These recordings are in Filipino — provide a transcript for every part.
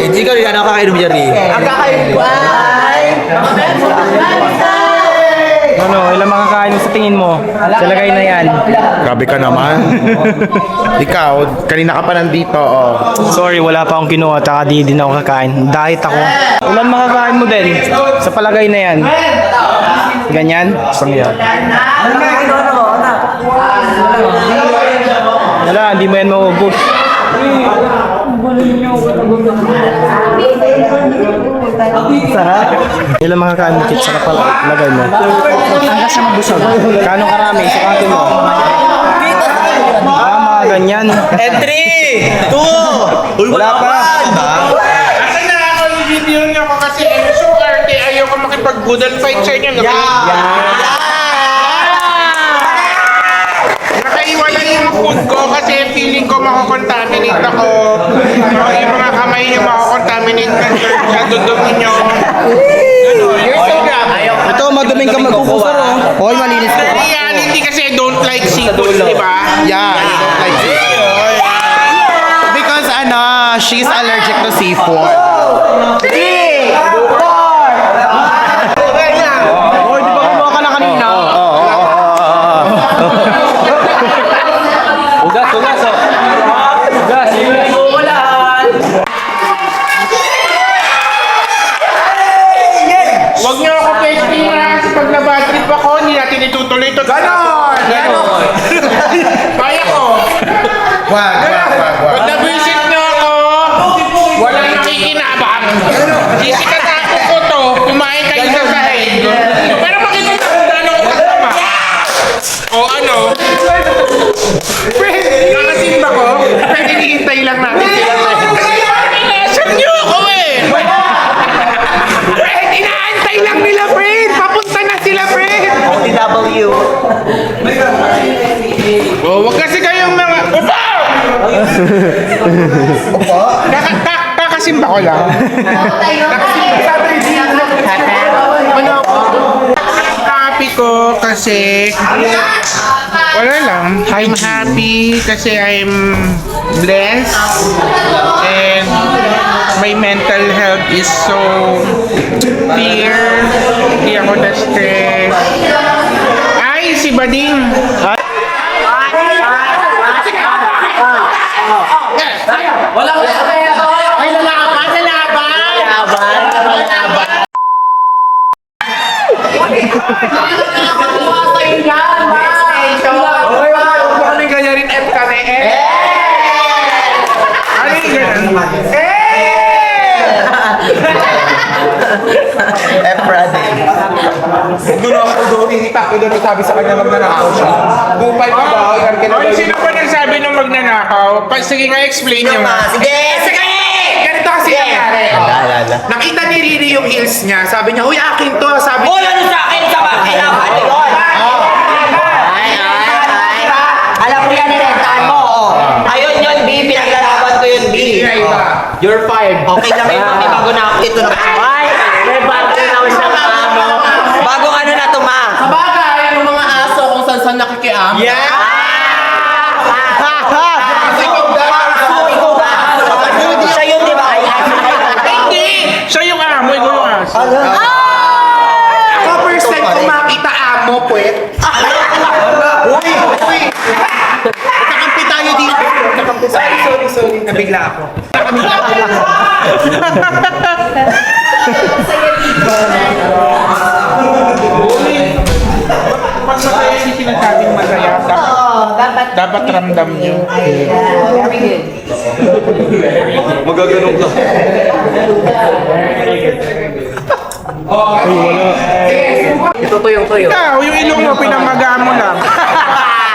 Ikaw rin, ano kakainom, Jerry? Ang kakain ko ay... Ano, ilang makakain sa tingin mo? Sa lagay na yan. Grabe ka naman. Ikaw, kanina ka pa nandito, oh. Sorry, wala pa akong kinuha, taka di din ako kakain. Diet ako. Ilan makakain mo din? Sa palagay na yan. Ganyan? Isang yan. Wala, hindi mo yan maubos. Ilan makakain mo kit sa palagay mo? Hanggang sa mabusog. Kano karami? Sukatin mo. Mga ganyan. And 3, 2, Wala pa. Kasi nakaka yung video niyo ko kasi so arte ayaw ko makipag-budal fight sa inyo. Nakaiwala yung food ko kasi feeling ko makakontaminate ako. Yung mga kamay niyo makakontaminate sa dudumi niyo. You're so grabe. Ito, maduming ka magkukusar, oh. Hoy, malinis ko. Reality kasi I don't like seafood, di ba? Yeah, you don't like seafood. Because, she's allergic to seafood. Hoy, di ba kumuha ka na kanina? Ugas, oh. Ugas. Huwag niyo ako testing na kasi pag na-bad trip ako, hindi natin itutuloy ito. Ganon! Kaya ko. Wag. Pag na-visit niyo ako, wala nakikinabang. Sisikat ako ko to, kumain kayo sa sahig. Pero makita niyo kung gaano ko kasama. O ano? Kakasimba ko, pwede hihintay lang natin sila. Inaasam niyo ako eh! Fred, inaantay lang nila, Fred! Papunta na sila, Fred! DW. Oh, wag kasi kayong mga... Upa! Kakasimba ko lang. Kakasimba sa ano ako? Happy ko kasi... Wala lang. I'm happy kasi I'm blessed. And my mental health is so clear. Hindi ako na-stress. Ay, si Bading! Ay, lalaban! Ano yung ganyan rin F ka na eh? Ano yung ganyan? Doon ako doon, ihita ko doon, sabi sa kanya magnanakaw siya. Bupay pa ba? Oy, sino pa nagsabi nung magnanakaw? Sige nga, explain nyo nga. Sige! Ganito kasi nangyari. Nakita ni Riri yung heels niya. Sabi niya, uy, akin to. Sabi niya, Ano sa akin? Sa bakit? Alam mo yan, nirentaan mo, oh. Ayun yun, B. Pinaglalaban ko yun, B. You're fired. Okay lang yun, may bago na ako. Ito na. Ay, may bago na ako siya ano. Bagong ano na to, ma. sabagay, yung mga aso kung saan nakikiam. Yeah! Siya yun, di ba? Hindi! Siya yung amo, ikaw yung aso. Ako first time ko makita amo, puwet. Uy! Nakakampi tayo dito. Sorry. Nabigla ako. Pag masaya yung sinasabing masaya, dapat ramdam nyo. Very good. Magaganong ka. Ito tuyo. Ikaw, yung ilong mo, pinamaga mo lang.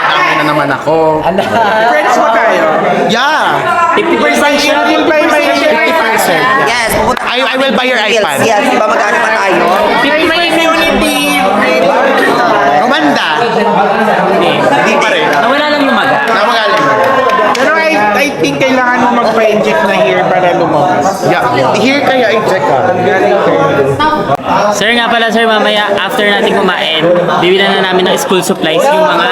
Ano na naman ako. Friends mo tayo. Yeah. 50% siya. Yung play may 50%. Yes, pupunta. I will buy your iPad. Yes, di ba magkano pa tayo? may immunity. Romanda. Hindi pa rin. Nawala lang yung maga. Namagaling. Pero I think kailangan mo magpa-inject na hair para lumabas. Yeah. Here kaya i-check ka. Sir nga pala sir, mamaya after natin kumain, bibilan na namin ng school supplies yung mga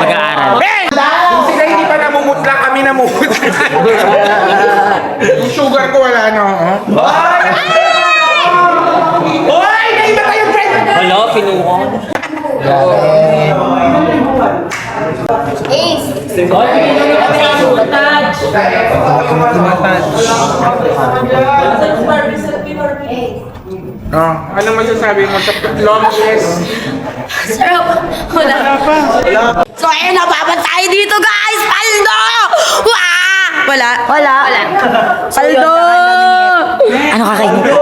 mag-aaral. Kung sila hindi pa namumutla kami minamuhot. Yung sugar ko wala na. Hoy! Naiba tayo, friend! Wala, pinuha. Ano masasabi mo sa longest? Sarap. Wala. So, ayun, nababan tayo dito, guys! Paldo! Wala. Wala. Paldo! Ano kakainin ka?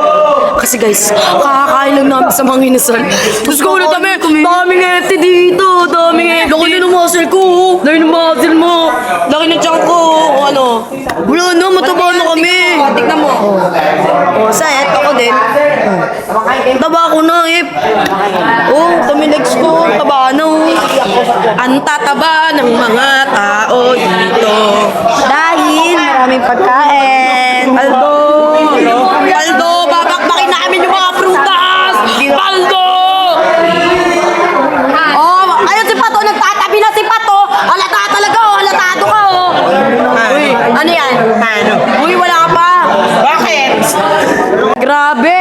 Kasi guys, kakakain lang namin sa mga inasal. Tapos ko ulit kami, daming ete dito, daming ete. Laki na ng muscle ko, laki ng muscle mo, laki ng tiyan ko, ano. Wala na, mataba na kami. Tignan mo. Sayet, ako din. Taba ako na, dami legs ko, taba na. Ang tataba ng mga tao dito. Dahil maraming pagkain. Paldo, babakbakin namin yung mga prutas! Paldo! Ayun si Pato, nagtatabi na si Pato! Halata talaga, halatado ka, Uy, ano yan? Uy, wala ka pa! Bakit? Grabe!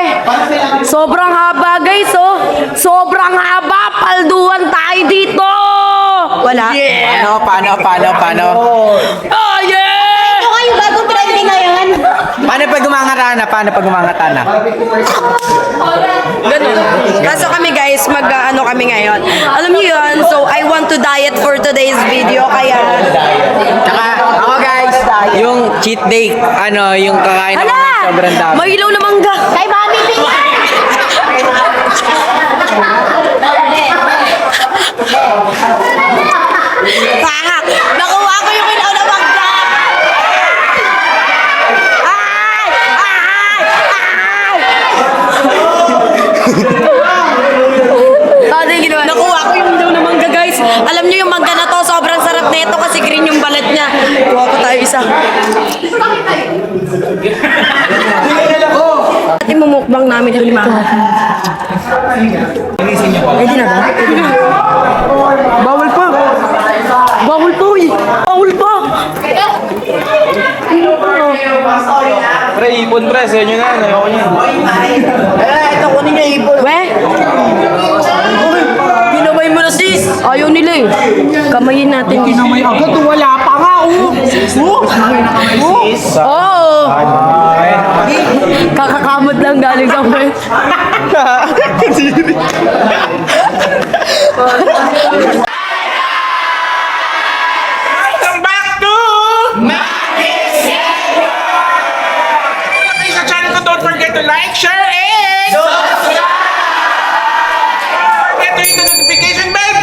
Sobrang haba, guys, Sobrang haba! Palduan tayo dito! Wala? Paano? Oh, yeah! Ito kayo, bagong trending ngayon. Paano pag umangatana? Ganun. Kaso kami guys, mag-ano kami ngayon. Alam niyo yun, so I want to diet for today's video, kaya... Tsaka, ako guys, yung cheat day, yung kakain ako ng sobrang dami. May ilaw na mangga! Kay Mami Pina! Nakuha ko yung ilaw na mangga! Nakuha ko yung ilaw na mangga, guys. Alam niyo yung mangga na to, sobrang sarap nito kasi green yung balat niya. Kuha ko tayo isa. At imumukbang namin yung lima. Pwede na ba? Bawal pa! Bawal po eh! Bawal pa! Pre, ipon pre, sa inyo na, ayoko niya. We? Ginamay mo na sis! Ayaw nila eh. Kamayin natin. Ginamay agad, wala pa nga Oo! Kakakamot lang galing sa mga. Welcome back to sa channel ko, don't forget to like, share, and forget to hit the notification bell.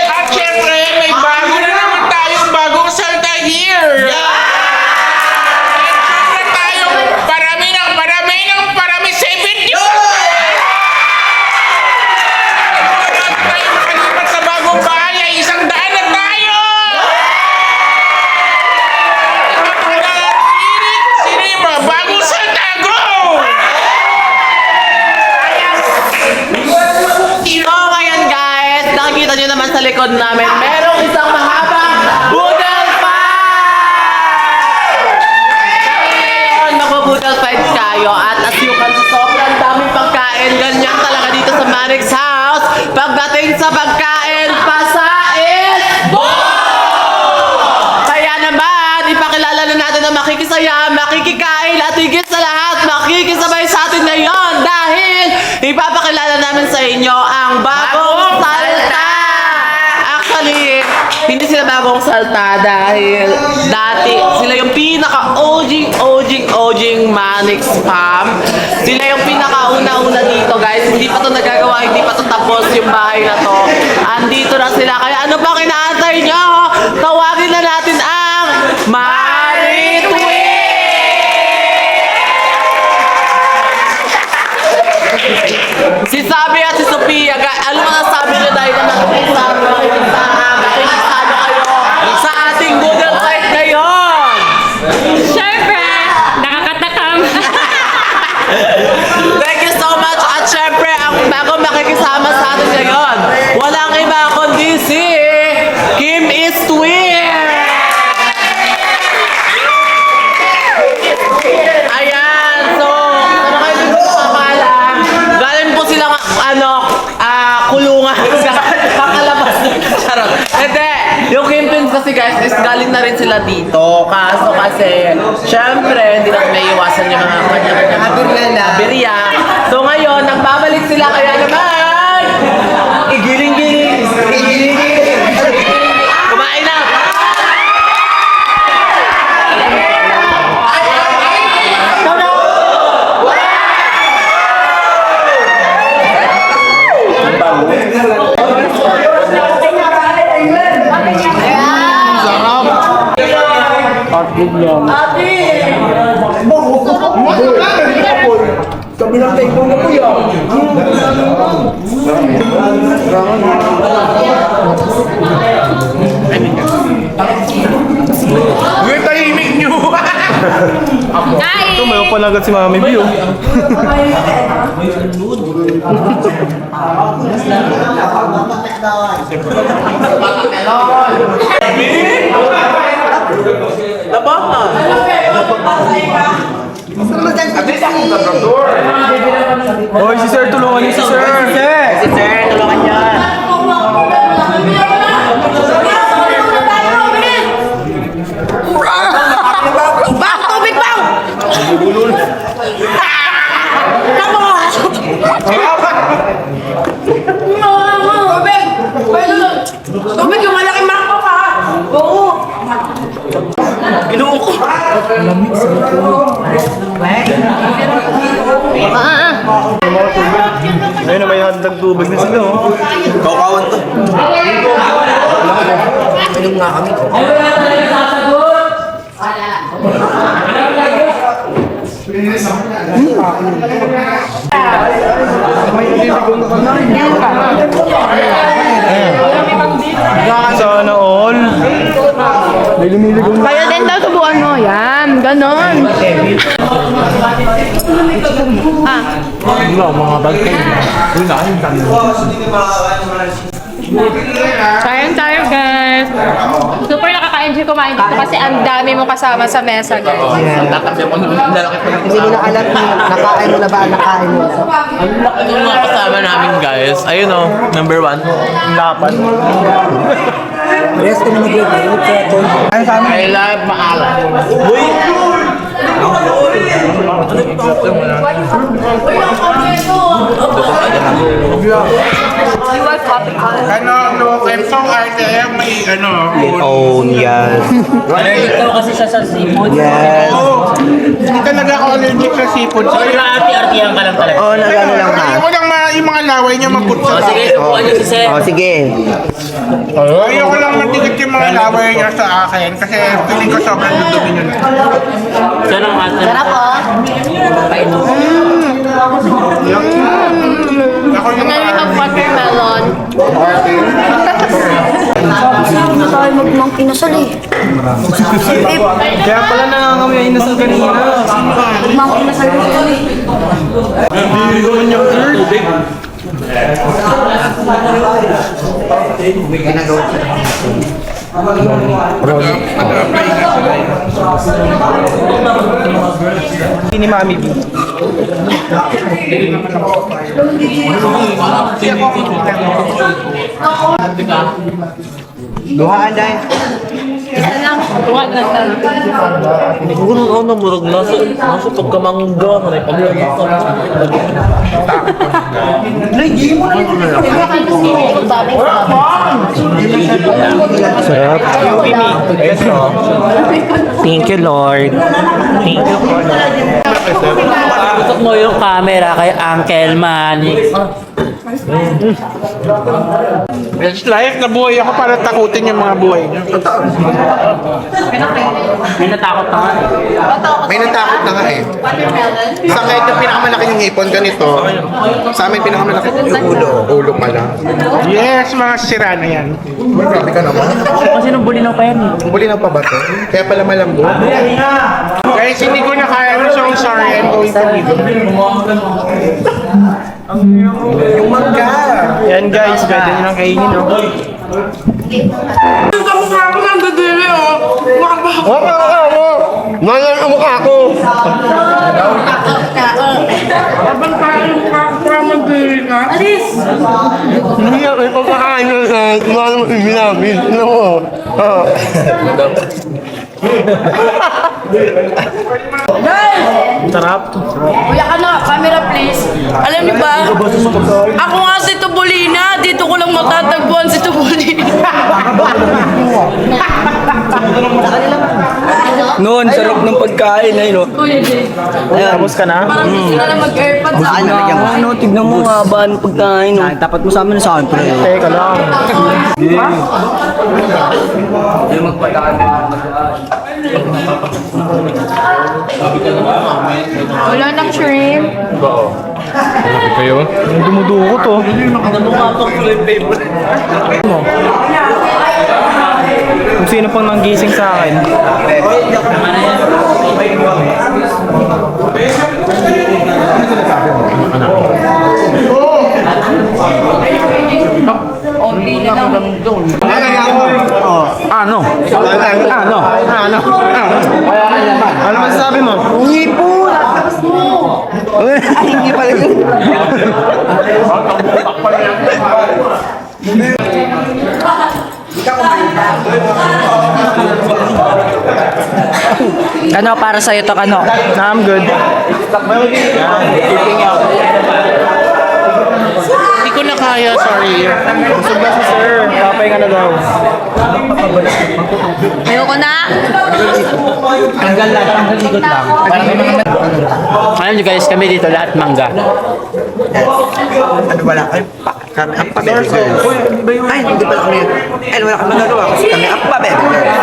At syempre, may bago na naman tayong bagong salta here. Syempre tayong parami sa video. Tayo makalipat sa bagong bahay ay 100 na tayo! Sino yung mga bagong salta? Go! So, ngayon guys, nakikita nyo naman sa likod namin, merong isang mahabang boodle fight! Ngayon, mag-boodle fight tayo at as you can see, sobrang daming pagkain. Ganyan talaga dito sa Manix House. Pagdating sa pagkain, pasait! Kaya naman, ipakilala na natin na makikisaya, makikikain at higit sa lahat, makikisabay sa atin ngayon dahil ipapakilala namin sa inyo ang bagong salta. Actually, hindi sila bagong salta dahil dati sila yung pinaka-OG Manix Spam. Sila yung pinaka-una-una dito, guys. Hindi pa to nagagawa, hindi pa to tapos yung bahay na to. Andito na sila. Kaya ano pang inaantay nyo? Tawagin na natin ang Maritwin! Si Sabi at si Sophia, ano mga sabi nyo dahil na makikisama kayo sa ating Google fight ngayon? Siyempre, nakakatakam. Thank you so much at syempre ang bago makikisama sa atin Hindi! Yung Kimpins kasi guys, is galing na rin sila dito. Kaso kasi, syempre, hindi natin may iwasan yung mga kanya-kanya birya. So ngayon, nagbabalik sila kaya naman! Igiling-giling! Igiling-giling! Kumain na! We're tahimik nyo! Ito, may upanagat si Mami Bio. Hoy, si Sir, tulungan niyo si Sir. Si Sir, tulungan niya. Bang! Tubig bang! Tubig yung malaking mako ka! Oo! Ginuko. Ayun na, may handang tubig na sila. Oh. Kaukawan to. Inom nga kami. Sana all. Kayo din daw subukan mo. Yan, ganon. Kain tayo, guys. Super nakaka-enjoy kumain dito kasi ang dami mo kasama sa mesa, guys. Hindi mo na alam kung nakain mo na ba, nakain mo na. Yung mga kasama namin guys, ayun o, number 1. Lapan. Rest ka na mag-i-vote. I love maalat. Ano, look, I'm so arte, may ano, Oh, yes. Kasi siya sa seafood. Yes. hindi talaga ako allergic sa seafood. So, Arte-artehan ka lang talaga. Oh, nagano lang ha. ayoko lang yung mga laway niya mag-put sa Sige, subukan niyo si Sir. Oh, sige. Ayoko lang matikit yung mga laway niya sa akin kasi feeling ko sobrang dudumi yun. Sir, ang ate. Sarap oh! Ako yung Ngayon ang watermelon. Hindi tayo magmang pinasal eh. Kaya pala nangangamoy ang inasal kanina. Magmang pinasal ko eh. Ni Mami B. Duhaan dahil. Isa lang. Tuwa na tayo. Siguro ako namurog nasa pagkamangga ka na Sarap. Thank you, Lord. Thank you, Lord. Tutok mo yung camera kay Uncle Manny. It's life, nabuhay ako para takutin yung mga buhay niyo. May natakot na nga. May natakot na nga eh. Sa kahit yung pinakamalaki yung hipon ganito, sa amin pinakamalaki yung ulo. Ulo pala. Yes, mga sira na yan. Grabe ka naman. Kasi nung bulinaw pa yan eh. Ang buli ng pabato. Kaya pala malambot. Guys, hindi ko na kaya. I'm so sorry. I'm going to leave. Yung mangga. Yan guys, pwede nyo lang kainin, no? Ngayon ang mukha ko. Abang kain mo ka mag-iwi ka. Alis! Hindi nga, may pagkakain na sa kumakain mo ibinamin. Ano mo? Sarap. Kuya ka na, camera please. Alam niyo ba? Ako nga si Tubolina. Dito ko lang matatagpuan si Tubolina. Noon, sarap ng pagkain ay no. Kuya Jay. Tapos ka na? Parang gusto na lang mag-airpods. Ano, tignan mo nga ba ang pagkain no? Tapat mo sa amin sa akin, pre. Teka lang. Wala nang shrimp. Yung dumudukot oh. Kung sino pang nanggising sa akin. Ano? Ano masasabi mo? Hipon! Ay, hindi pala yun. Ano, para sa'yo to, ano? I'm good. Hindi ko na kaya, sorry. Busog na si sir. Papahinga na daw. Ayoko na. Alam niyo guys, kami dito lahat mangga. Ano wala kayo? Kami ang pabebe girls. Ay, hindi pala kami. Ay, wala kami nagawa. Kami ang pabebe girls.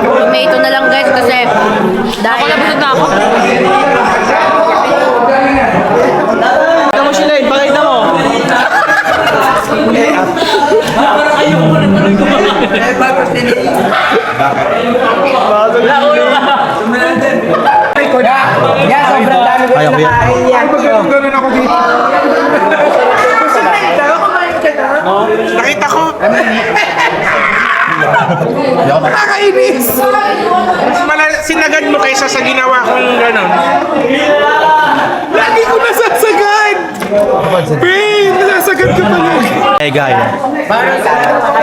Tomato na lang guys kasi dahil nabusog na ako. Pakita mo sila eh. Pakita mo. Kaya ko yan. Ganun ako dito. Nakita ko. Nakakainis. Sinagad mo kaysa sa ginawa kong gano'n. Lagi ko nasasagad. Pain, nasasagad ka pala. Eh, gaya.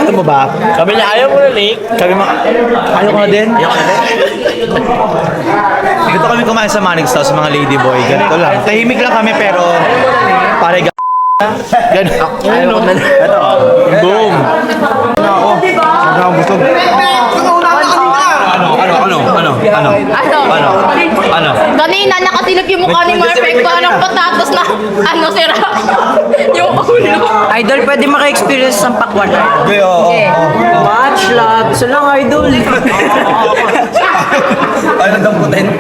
Ito mo ba? Kami niya ayaw mo na, Nick. Kami ayaw ko na din? Ayaw ko na din? Dito kami kumain sa Manix House, mga ladyboy. Ganito lang. Tahimik lang kami pero pare ganun. Ayaw ko na din. Boom! Ano ako gusto? Ano? Kanina nakasilip yung mukha ni Marpek parang patatas na sira yung ulo. Idol, pwede maka-experience ng pakwan. Oo. Much love. So lang, idol. Ano damputin?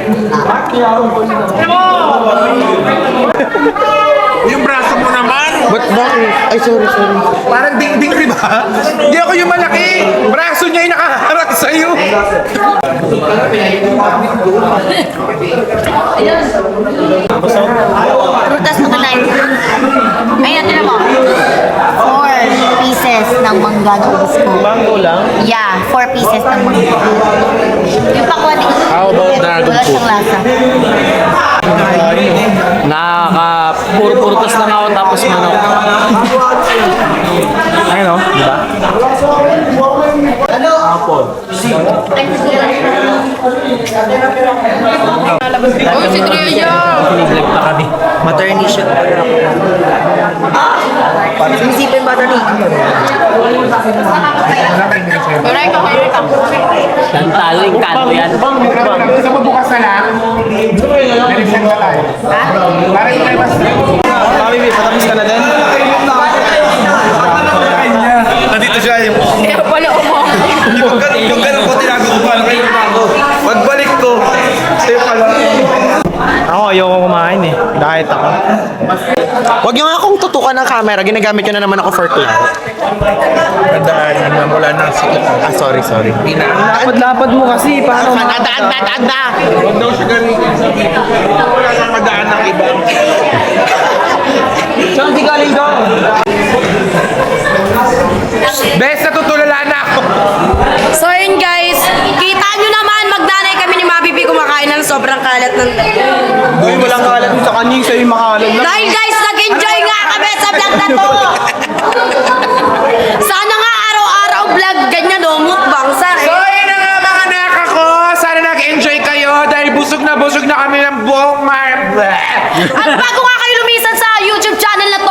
Yung braso mo naman. Ba't bakit? Ay, sorry. Parang ding-ding, di ba? Hindi ako yung malaki. Braso niya yung nakaharap sa'yo. Prutas na tonight. Ayun, natin mo. 4 pieces ng mangga na ubus ko. Mango lang? Yeah, 4 pieces ng mangga. Yung pakwan, How about dragon wala fruit? siyang lasa. Puro-purtos lang ako tapos manok. Ayun o, di ba? Oh, si Tria! Piniglag pa kami. Maternity siya. Sinisipin ba ito ni? Aray, kakain ka. Tantalo yung kanto yan. Gusto mo bukas na lang? Narisan ka tayo. Parang yung mas... Mami, patapos ka na din? Nandito siya yung... Kaya pala Yung ganun ko tinago ko paano kayo bago. Pagbalik ko, sa'yo pala. Ako ayoko kumain eh. Diet ako. Huwag niyo nga akong tutukan ng camera. Ginagamit niyo na naman ako for clout. Tandaan, wala na sakit. Ah, sorry. Lapad-lapad mo kasi. Paano? Daan. Huwag daw siya gamitin sa dito. Wala nang madaan ng iba. Saan di galing daw? Bes, natutulala na ako. So yun guys, kita nyo naman, magnanay kami ni Mabibi kumakain ng sobrang kalat ng... Uy, walang kalat sa kaning sa'yo makalat lang. Dahil guys, nag-enjoy nga kami sa vlog na to. Sana nga araw-araw vlog ganyan o mukbang sa So, yun na nga mga anak ako. Sana nag-enjoy kayo dahil busog na kami ng buong At bago nga kayo lumisan sa YouTube channel na to,